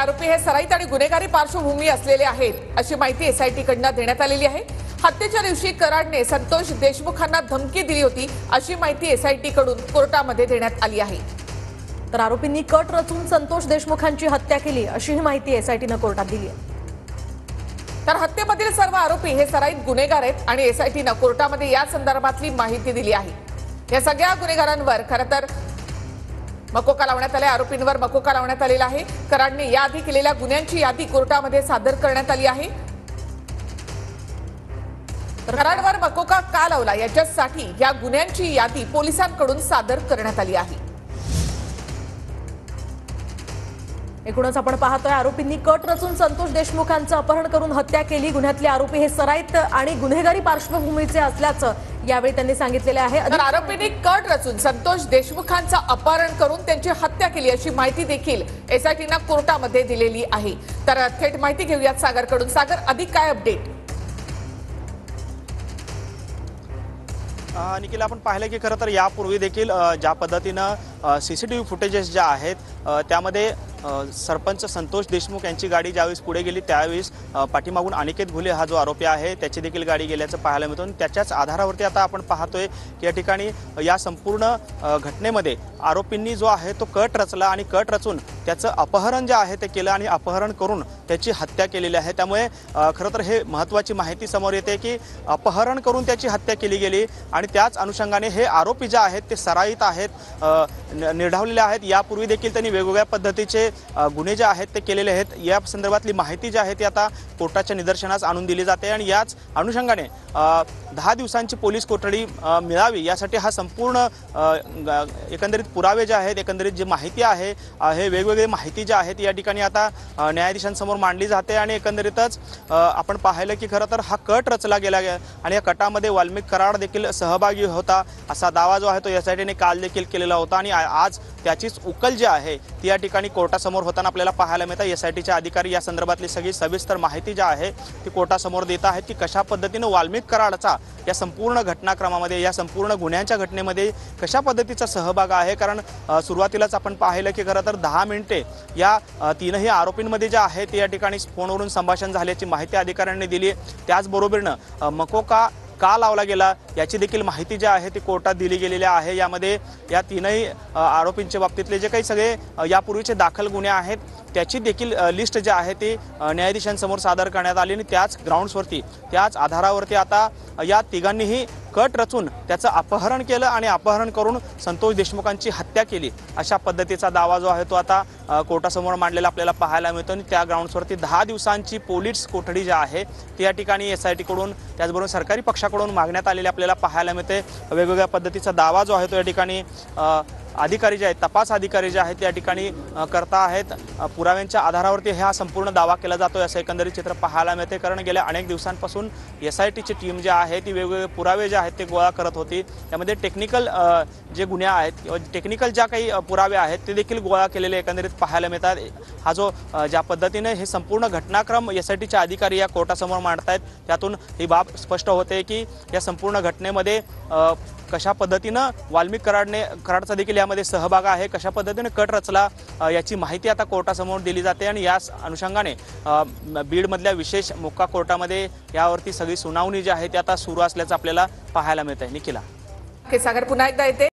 आरोपी हे सराईत आणि गुन्हेगारी पार्श्वभूमी असलेले आहेत अशी माहिती एसआयटी कडून देण्यात आलेली आहे। हत्येच्या दिवशी कराडने संतोष देशमुखांना धमकी दिली होती अशी माहिती एसआयटी कडून कोर्टामध्ये देण्यात आली आहे। तर आरोपींनी कट रचून संतोष देशमुखांची हत्या केली अशी माहिती एसआयटीने कोर्टात दिली आहे। तर हत्येमधील सर्व आरोपी हे सराईत गुन्हेगार आहेत आणि एसआयटीने कोर्टामध्ये या संदर्भातली माहिती दिली आहे। या सगळ्या गुन्हेगारांवर खरं तर मकोका लावण्यात आले, आरोपींवर मकोका लावण्यात आलेला आहे। कराडने याआधी केलेल्या गुन्ह्यांची यादी कोर्टामध्ये सादर करण्यात आली आहे। कराडवर मकोका का लावला याच्यासाठी या गुन्ह्यांची यादी पोलिसांकडून सादर करण्यात आली आहे। एकूणच आपण पाहतोय आरोपींनी कट रचून संतोष देशमुखांचं अपहरण करून हत्या केली। गुन्ह्यातले आरोपी हे सराईत आणि गुन्हेगारी पार्श्वभूमीचे असल्याचं यावेळी त्यांनी सांगितलेले आहे। आरोपींनी कट रचून संतोष देशमुखांचं अपहरण करून त्यांची हत्या केली अशी माहिती देखील एसआयटीने कोर्टामध्ये दिलेली आहे। तर थेट माहिती घेऊयात सागरकडून। सागर, अधिक काय अपडेट? निखिल, आपण पाहिलं की खरं तर यापूर्वी देखील ज्या पद्धतीनं सीसीटीव्ही फुटेजेस ज्या आहेत त्यामध्ये सरपंच संतोष देशमुख यांची गाडी ज्यावेळेस पुढे गेली त्यावेळेस पाठीमागून अनिकेत घुले हा जो आरोपी आहे त्याची देखील गाडी गेल्याचं पाहायला मिळतं। त्याच्याच आधारावरती आता आपण पाहतोय की या ठिकाणी या संपूर्ण घटनेमध्ये आरोपींनी जो आहे तो कट रचला आणि कट रचून त्याचं अपहरण जे आहे ते केलं आणि अपहरण करून त्याची हत्या केलेली आहे। त्यामुळे खरं तर हे महत्त्वाची माहिती समोर येते की अपहरण करून त्याची हत्या केली गेली आणि त्याच अनुषंगाने हे आरोपी जे आहेत ते सराईत आहेत, निर्ढावलेले आहेत। यापूर्वी देखील त्यांनी वेगवेगळ्या पद्धतीचे गुन्हे जे आहेत ते केलेले आहेत। या संदर्भातली माहिती जी आहे ती आता कोर्टाच्या निदर्शनास आणून दिली जाते आणि याच अनुषंगाने 10 दिवसांची पोलीस कोठडी मिळावी यासाठी हा संपूर्ण एकंदरीत पुरावे जे आहेत, एकंदरीत जी माहिती आहे हे वेगवेगळी माहिती जी आहे ती या ठिकाणी आता न्यायाधीशांसमोर मांडली जाते आणि एकंदरीतच आपण पाहिलं की खरं तर हा कट रचला गेला आणि या कटामध्ये वाल्मिक कराड देखील सहभागी होता असा दावा जो आहे तो एसआयटीने काल देखील केलेला होता आणि आज त्याचीच उकल जी आहे ती या ठिकाणी कोर्टासमोर होताना आपल्याला पाहायला मिळतं। एसआयटीचे अधिकारी या संदर्भातली सगळी सविस्तर माहिती जी आहे ती कोर्टासमोर देत आहेत की कशा पद्धतीने वाल्मिक कराडचा या संपूर्ण घटनाक्रमामध्ये, या संपूर्ण गुन्ह्यांच्या घटनेमध्ये कशा पद्धतीचा सहभाग आहे। कारण सुरुवातीलाच आपण पाहिलं की खरं तर 10 मिनिटे या तीनही आरोपींमध्ये जे आहे ते या ठिकाणी फोनवरून संभाषण झाल्याची माहिती अधिकाऱ्यांनी दिली। त्याचबरोबरीनं मकोका का लावला गेला याची देखील माहिती जी आहे ती कोर्टात दिली गेलेली आहे। यामध्ये या तीनही आरोपींच्या बाबतीतले जे काही सगळे यापूर्वीचे दाखल गुन्हे आहेत त्याची देखील लिस्ट जी आहे ती न्यायाधीशांसमोर सादर करण्यात आली आणि त्याच ग्राउंड्सवरती, त्याच आधारावरती आता या तिघांनीही कट रचून त्याचं अपहरण केलं आणि अपहरण करून संतोष देशमुखांची हत्या केली अशा पद्धतीचा दावा जो आहे तो आता कोर्टासमोर मांडलेला आपल्याला पाहायला मिळतो आणि त्या ग्राउंड्सवरती 10 दिवसांची पोलीस कोठडी जी आहे ती या ठिकाणी एसआयटी कडून त्याचबरोबर सरकारी पक्षाकडून मागण्यात आलेली आपल्याला पाहायला मिळते। वेगवेगळ्या पद्धतीचा दावा जो आहे तो या ठिकाणी अधिकारी जे आहेत, तपास अधिकारी जे आहेत त्या ठिकाणी करता आहेत। पुराव्यांच्या आधारावरती हा संपूर्ण दावा केला जातोय असं एकंदरीत चित्र पाहायला मिळते। कारण गेल्या अनेक दिवसांपासून एसआयटीची टीम जी आहे ती वेगवेगळे पुरावे जे आहेत ते गोळा करत होती। त्यामध्ये टेक्निकल जे गुन्हे आहेत किंवा टेक्निकल ज्या काही पुरावे आहेत ते देखील गोळा केलेले एकंदरीत पाहायला मिळतात। हा जो ज्या पद्धतीने हे संपूर्ण घटनाक्रम एसआयटीचे अधिकारी या कोर्टासमोर मांडतायत त्यातून ही बाब स्पष्ट होते की या संपूर्ण घटनेमध्ये कशा पद्धतीनं वाल्मिक कराडचा देखील यामध्ये सहभाग आहे, कशा पद्धतीने कट रचला याची माहिती आता कोर्टासमोर दिली जाते आणि याच अनुषंगाने बीडमधल्या विशेष मोक्का कोर्टामध्ये यावरती सगळी सुनावणी जी आहे ती आता सुरू असल्याचं आपल्याला पाहायला मिळत आहे। निखिला, सागर पुन्हा एकदा येते।